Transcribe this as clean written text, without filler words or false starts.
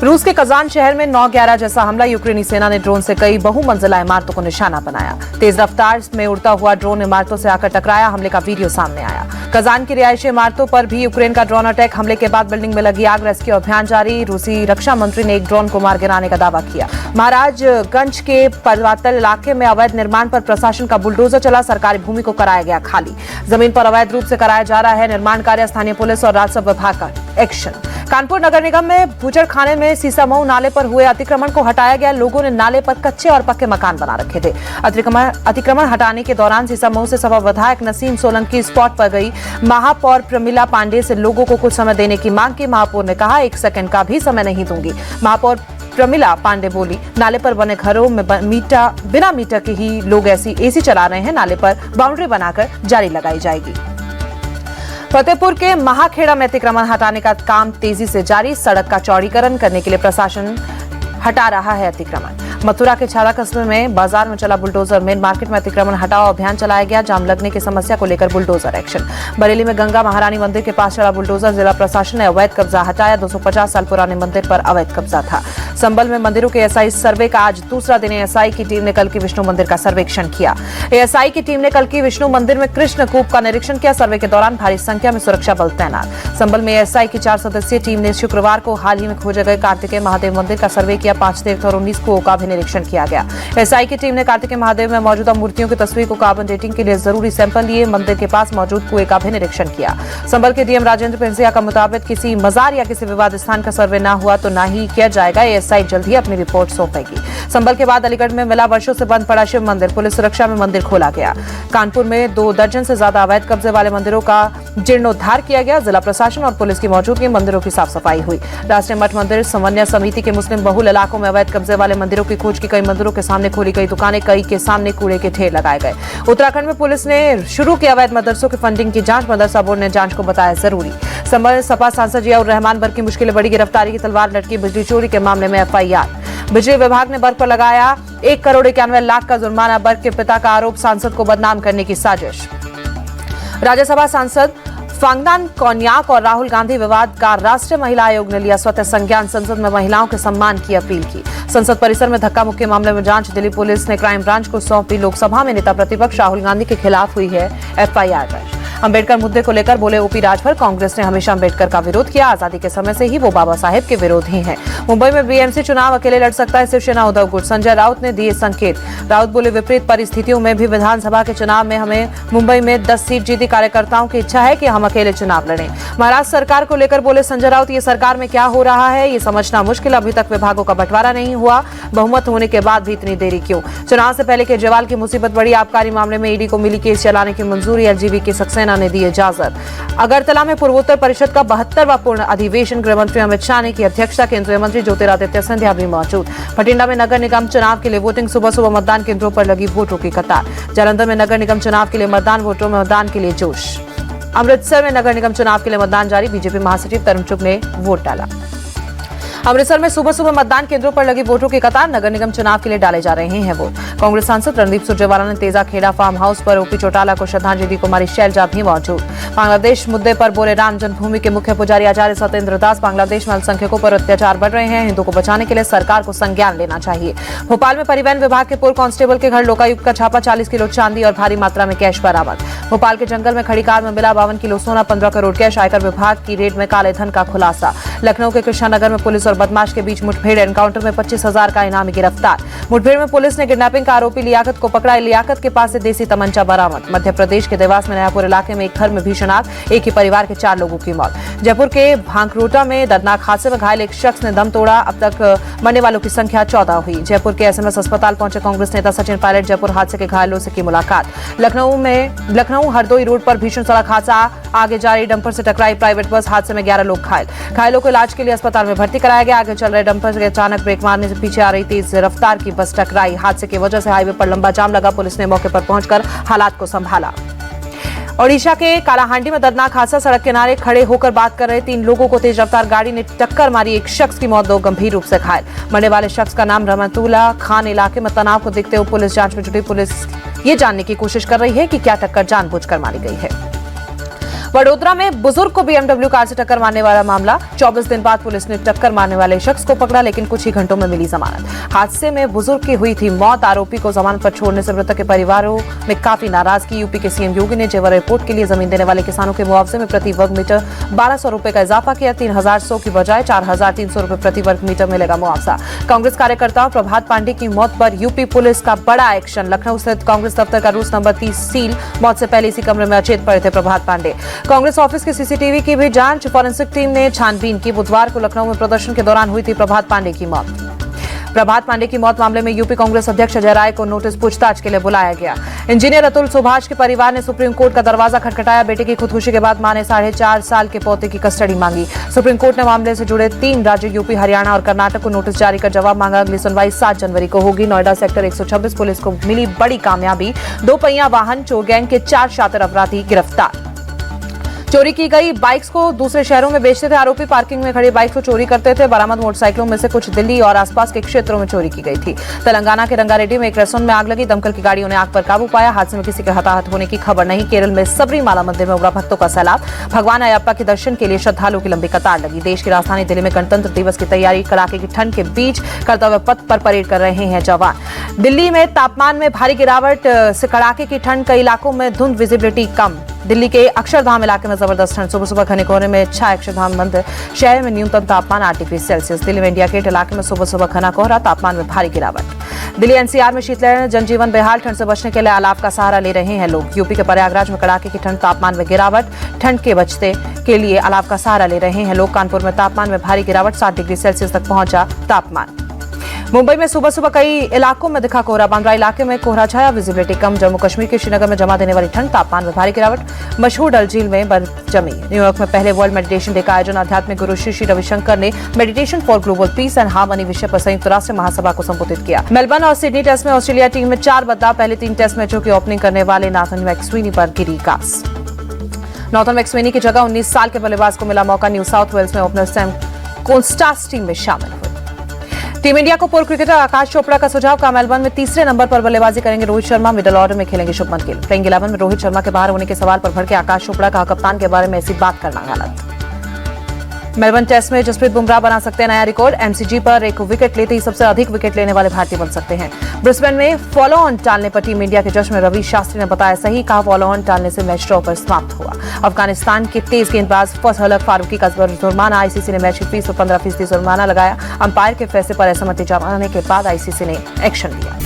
रूस के कजान शहर में 9/11 जैसा हमला। यूक्रेनी सेना ने ड्रोन से कई बहुमंजिला इमारतों को निशाना बनाया। तेज रफ्तार में उड़ता हुआ ड्रोन इमारतों से आकर टकराया। हमले का वीडियो सामने आया। कजान की रिहायशी इमारतों पर भी यूक्रेन का ड्रोन अटैक। हमले के बाद बिल्डिंग में लगी आग। रेस्क्यू अभियान जारी। रूसी रक्षा मंत्री ने एक ड्रोन को मार गिराने का दावा किया। महाराजगंज के पर्वताल इलाके में अवैध निर्माण पर प्रशासन का बुलडोजर चला। सरकारी भूमि को कराया गया खाली। जमीन पर अवैध रूप से कराया जा रहा है निर्माण कार्य। स्थानीय पुलिस और राजस्व विभाग का एक्शन। कानपुर नगर निगम में भूचड़खाने में सीसामऊ नाले पर हुए अतिक्रमण को हटाया गया। लोगों ने नाले पर कच्चे और पक्के मकान बना रखे थे। अतिक्रमण हटाने के दौरान सीसामऊ से सपा विधायक नसीम सोलंकी स्पॉट पर गई। महापौर प्रमिला पांडे से लोगों को कुछ समय देने की मांग की। महापौर ने कहा 1 सेकंड का भी समय नहीं दूंगी। महापौर प्रमिला पांडे बोली, नाले पर बने घरों में बिना मीटर के ही लोग ऐसी एसी चला रहे हैं। नाले पर बाउंड्री बनाकर जाली लगाई जाएगी। फतेहपुर के महाखेड़ा में अतिक्रमण हटाने का काम तेजी से जारी। सड़क का चौड़ीकरण करने के लिए प्रशासन हटा रहा है अतिक्रमण। मथुरा के छारा कस्बे में बाजार में चला बुलडोजर। मेन मार्केट में अतिक्रमण हटाओ अभियान चलाया गया। जाम लगने की समस्या को लेकर बुलडोजर एक्शन। बरेली में गंगा महारानी मंदिर के पास चला बुलडोजर। जिला प्रशासन ने अवैध कब्जा हटाया। 250 साल पुराने मंदिर पर अवैध कब्जा था। संबल में मंदिरों के एसआई सर्वे का आज दूसरा दिन। एएसआई की टीम ने कल की विष्णु मंदिर का सर्वेक्षण किया। एएसआई की टीम ने कल की विष्णु मंदिर में कृष्ण कूप का निरीक्षण किया। सर्वे के दौरान भारी संख्या में सुरक्षा बल तैनात। संबल में एएसआई की 4 सदस्यीय टीम ने शुक्रवार को हाल ही में खोजे गए कार्तिकेय महादेव मंदिर का सर्वे किया। 5 तीर्थ और 19 कुओं का भी निरीक्षण किया गया। एसआई की टीम ने कार्तिकेय महादेव में मौजूदा मूर्तियों की तस्वीर को कार्बन डेटिंग के लिए जरूरी सैंपल लिए। मंदिर के पास मौजूद कुएं का भी निरीक्षण किया। संबल के डीएम राजेंद्र पेंसिया का मुताबिक किसी मजार या किसी विवाद स्थान का सर्वे न हुआ तो न ही किया जाएगा। एएसआई जल्द ही अपनी रिपोर्ट सौंपेगी। संबल के बाद अलीगढ़ में मिला वर्षों से बंद पड़ा शिव मंदिर। पुलिस सुरक्षा में मंदिर खोला गया। कानपुर में 2 दर्जन से ज्यादा अवैध कब्जे वाले मंदिरों का जीर्णोद्धार किया गया। जिला प्रशासन और पुलिस की मौजूदगी मंदिरों की साफ सफाई हुई। राष्ट्रीय मठ मंदिर समन्वय समिति के मुस्लिम बहुल इलाकों में अवैध कब्जे वाले मंदिरों की खोज की। कई मंदिरों के सामने खोली गई दुकानें, कई के सामने कूड़े के ढेर लगाए गए। उत्तराखंड में पुलिस ने शुरू की अवैध मदरसों की फंडिंग की जांच। मदरसा बोर्ड ने जांच को बताया जरूरी। संबल सपा सांसद जियाउर रहमान बर्ग की मुश्किलें बढ़ी। गिरफ्तारी की तलवार लटकी। बिजली चोरी के मामले में एफआईआर। बिजली विभाग ने बर्ग पर लगाया 1 करोड़ 91 लाख का जुर्माना। बर्ग के पिता का आरोप, सांसद को बदनाम करने की साजिश। राज्यसभा सांसद फांगदान कोन्याक और राहुल गांधी विवाद का राष्ट्रीय महिला आयोग ने लिया स्वतः संज्ञान। संसद में महिलाओं के सम्मान की अपील की। संसद परिसर में धक्का मुक्की मामले में जांच। दिल्ली पुलिस ने क्राइम ब्रांच को सौंपी। लोकसभा में नेता प्रतिपक्ष राहुल गांधी के खिलाफ हुई है एफआईआर दर्ज। अंबेडकर मुद्दे को लेकर बोले ओपी राजभर, कांग्रेस ने हमेशा अंबेडकर का विरोध किया। आजादी के समय से ही वो बाबा साहेब के विरोधी हैं। मुंबई में बीएमसी चुनाव अकेले लड़ सकता है शिवसेना उद्धव गुट। संजय राउत ने दिए संकेत। राउत बोले विपरीत परिस्थितियों में भी विधानसभा के चुनाव में हमें मुंबई में 10 सीट जीती। कार्यकर्ताओं की इच्छा है कि हम अकेले चुनाव लड़ें। महाराष्ट्र सरकार को लेकर बोले संजय राउत, ये सरकार में क्या हो रहा है ये समझना मुश्किल। अभी तक विभागों का बंटवारा नहीं हुआ। बहुमत होने के बाद भी इतनी देरी क्यों। चुनाव से पहले केजरीवाल की मुसीबत बढ़ी। आबकारी मामले में ईडी को मिली केस चलाने की मंजूरी। एलजीबी की सक्सेना ने दी इजाजत। अगरतला में पूर्वोत्तर परिषद का 72वां पूर्ण अधिवेशन। गृहमंत्री अमित शाह ने की अध्यक्षता। केंद्रीय मंत्री ज्योतिरादित्य सिंधिया भी मौजूद। भटिंडा में नगर निगम चुनाव के लिए वोटिंग। सुबह सुबह मतदान केंद्रों पर लगी वोटों की कतार। जालंधर में नगर निगम चुनाव के लिए मतदान। वोटरों में मतदान के लिए जोश। अमृतसर में नगर निगम चुनाव के लिए मतदान जारी। बीजेपी महासचिव तरुण चुग ने वोट डाला। अमृतसर में सुबह सुबह मतदान केंद्रों पर लगी वोटों की कतार। नगर निगम चुनाव के लिए डाले जा रहे हैं वोट। कांग्रेस सांसद रणदीप सुरजेवाला ने तेजा खेड़ा फार्म हाउस पर ओपी चौटाला को श्रद्धांजलि दी। कुमारी शैलजा भी मौजूद। बांग्लादेश मुद्दे पर बोले राम जन्मभूमि के मुख्य पुजारी आचार्य सत्येंद्र दास। बांग्लादेश में अल्पसंख्यकों पर अत्याचार बढ़ रहे हैं। हिंदुओं को बचाने के लिए सरकार को संज्ञान लेना चाहिए। भोपाल में परिवहन विभाग के पूर्व कांस्टेबल के घर लोकायुक्त का छापा। 40 किलो चांदी और भारी मात्रा में कैश बरामद। भोपाल के जंगल में खड़ी कार में मिला 52 किलो सोना, 15 करोड़ कैश। आयकर विभाग की रेड में काले धन का खुलासा। लखनऊ के कृष्णानगर में पुलिस और बदमाश के बीच मुठभेड़। एनकाउंटर में 25,000 का इनामी गिरफ्तार। मुठभेड़ में पुलिस ने किडनैपिंग का आरोपी लियाकत को पकड़ा। लियाकत के पास से देसी तमंचा बरामद। मध्य प्रदेश के देवास में नयापुर इलाके में एक घर में भीषण आग। एक ही परिवार के 4 लोगों की मौत। जयपुर के भांकरोटा में दर्दनाक हादसे में घायल एक शख्स ने दम तोड़ा। अब तक मरने वालों की संख्या 14 हुई। जयपुर के एसएमएस अस्पताल पहुंचे कांग्रेस नेता सचिन पायलट। जयपुर हादसे के घायलों से की मुलाकात। लखनऊ हरदोई रोड पर भीषण सड़क हादसा। आगे जा रही डंपर से टकराई प्राइवेट बस। हादसे में 11 लोग घायल। घायलों को इलाज के लिए अस्पताल में भर्ती कराया गया। आगे चल रहे डंपर से अचानक ब्रेक मारने से पीछे आ रही तेज रफ्तार की बस टकराई। हादसे की वजह से हाईवे पर लंबा जाम लगा। पुलिस ने मौके पर पहुंचकर हालात को संभाला। ओडिशा के कालाहांडी में दर्दनाक हादसा। सड़क किनारे खड़े होकर बात कर रहे 3 लोगों को तेज रफ्तार गाड़ी ने टक्कर मारी। एक शख्स की मौत, 2 गंभीर रूप से घायल। मरने वाले शख्स का नाम रहमतुल्लाह खान। इलाके में तनाव को देखते हुए पुलिस जांच में जुटी। पुलिस ये जानने की कोशिश कर रही है कि क्या टक्कर जानबूझकर मारी गई है। वडोदरा में बुजुर्ग को बीएमडब्ल्यू कार से टक्कर मारने वाला मामला। 24 दिन बाद पुलिस ने टक्कर मारने वाले शख्स को पकड़ा, लेकिन कुछ ही घंटों में मिली जमानत। हादसे में बुजुर्ग की हुई थी मौत। आरोपी को जमानत पर छोड़ने से मृतक के परिवारों में काफी नाराजगी। यूपी के सीएम योगी ने जेवर एयरपोर्ट के लिए जमीन देने वाले किसानों के मुआवजे में प्रति वर्ग मीटर 1200 रुपए का इजाफा किया। 3100 की बजाय 4300 रुपए प्रति वर्ग मीटर मिलेगा मुआवजा। कांग्रेस कार्यकर्ताओं प्रभात पांडे की मौत पर यूपी पुलिस का बड़ा एक्शन। लखनऊ स्थित कांग्रेस दफ्तर का रूस नंबर 30 सील। मौत से पहले इसी कमरे में अचेत पड़े थे प्रभात पांडे। कांग्रेस ऑफिस की सीसीटीवी की भी जांच। फॉरेंसिक टीम ने छानबीन की। बुधवार को लखनऊ में प्रदर्शन के दौरान हुई थी प्रभात पांडे की मौत। प्रभात पांडे की मौत मामले में यूपी कांग्रेस अध्यक्ष अजय राय को नोटिस पूछताछ के लिए बुलाया गया। इंजीनियर अतुल सुभाष के परिवार ने सुप्रीम कोर्ट का दरवाजा खटखटाया। बेटे की खुदकुशी के बाद मां ने 4.5 साल के पोते की कस्टडी मांगी। सुप्रीम कोर्ट ने मामले से जुड़े 3 राज्यों यूपी, हरियाणा और कर्नाटक को नोटिस जारी कर जवाब मांगा। अगली सुनवाई 7 जनवरी को होगी। नोएडा सेक्टर 126 पुलिस को मिली बड़ी कामयाबी। 2 पहिया वाहन चोर गैंग के 4 शातिर अपराधी गिरफ्तार। चोरी की गई बाइक्स को दूसरे शहरों में बेचते थे आरोपी। पार्किंग में खड़ी बाइक को चोरी करते थे। बरामद मोटरसाइकिलों में से कुछ दिल्ली और आसपास के क्षेत्रों में चोरी की गई थी। तेलंगाना के रंगारेड्डी में एक रेस्टोरेंट में आग लगी। दमकल की गाड़ियों ने आग पर काबू पाया। हादसे में किसी के हताहत होने की खबर नहीं। केरल में सबरीमाला मंदिर में उमड़ा भक्तों का सैलाब। भगवान अयप्पा के दर्शन के लिए श्रद्धालुओं की लंबी कतार लगी। देश की राजधानी दिल्ली में गणतंत्र दिवस की तैयारी। कड़ाके की ठंड के बीच कर्तव्य पथ पर परेड कर रहे हैं जवान। दिल्ली में तापमान में भारी गिरावट से कड़ाके की ठंड। कई इलाकों में धुंध, विजिबिलिटी कम। दिल्ली के अक्षरधाम इलाके में जबरदस्त ठंड। सुबह सुबह घने कोहरे में छाया अक्षरधाम मंदिर। शहर में न्यूनतम तापमान 8 डिग्री सेल्सियस। दिल्ली में इंडिया गेट इलाके में सुबह सुबह घना कोहरा। तापमान में भारी गिरावट। दिल्ली एनसीआर में शीतलहर। जनजीवन बेहाल। ठंड से बचने के लिए अलाव का सहारा ले रहे हैं लोग। यूपी के प्रयागराज में कड़ाके की ठंड। तापमान में गिरावट। ठंड के बचने के लिए अलाव का सहारा ले रहे हैं लोग। कानपुर में तापमान में भारी गिरावट। 7 डिग्री सेल्सियस तक पहुंचा तापमान। मुंबई में सुबह सुबह कई इलाकों में दिखा कोहरा। बांद्रा इलाके में कोहरा छाया, विजिबिलिटी कम। जम्मू कश्मीर के श्रीनगर में जमा देने वाली ठंड। तापमान में भारी गिरावट। मशहूर डल झील में बर्फ जमी। न्यूयॉर्क में पहले वर्ल्ड मेडिटेशन डे का आयोजन। आध्यात्मिक गुरु श्री रविशंकर ने meditation for global piece and harmony विषय पर संयुक्त राष्ट्र महासभा को संबोधित किया। मेलबर्न और सिडनी टेस्ट में ऑस्ट्रेलिया टीम में 4 बदलाव। पहले 3 टेस्ट मैचों की ओपनिंग करने वाले नाथन मैक्सवेनी पर गिरी कास। नाथन मैक्सवेनी की जगह 19 साल के बल्लेबाज को मिला मौका। न्यू साउथ वेल्स में ओपनर सैम कोस्टास टीम में शामिल हुए। टीम इंडिया को पूर्व क्रिकेटर आकाश चोपड़ा का सुझाव का। मेलबर्न में तीसरे नंबर पर बल्लेबाजी करेंगे रोहित शर्मा। मिडिल ऑर्डर में खेलेंगे शुभमन गिल। प्लेइंग 11 में रोहित शर्मा के बाहर होने के सवाल पर भड़के आकाश चोपड़ा का कप्तान के बारे में ऐसी बात करना गलत। मेलबर्न टेस्ट में जसप्रीत बुमराह बना सकते हैं नया रिकॉर्ड। एमसीजी पर 1 विकेट लेते ही सबसे अधिक विकेट लेने वाले भारतीय बन सकते हैं। ब्रिस्बेन में फॉलो ऑन टालने पर टीम इंडिया के जश्न में रवि शास्त्री ने बताया सही। कहा फॉलो ऑन टालने से मैच ड्रॉ पर समाप्त हुआ। अफगानिस्तान के तेज गेंदबाज फजल फारूकी का जुर्माना। आईसीसी ने मैच की फीस पर 15% जुर्माना लगाया। अंपायर के फैसले पर असहमति जताने के बाद आईसीसी ने एक्शन लिया।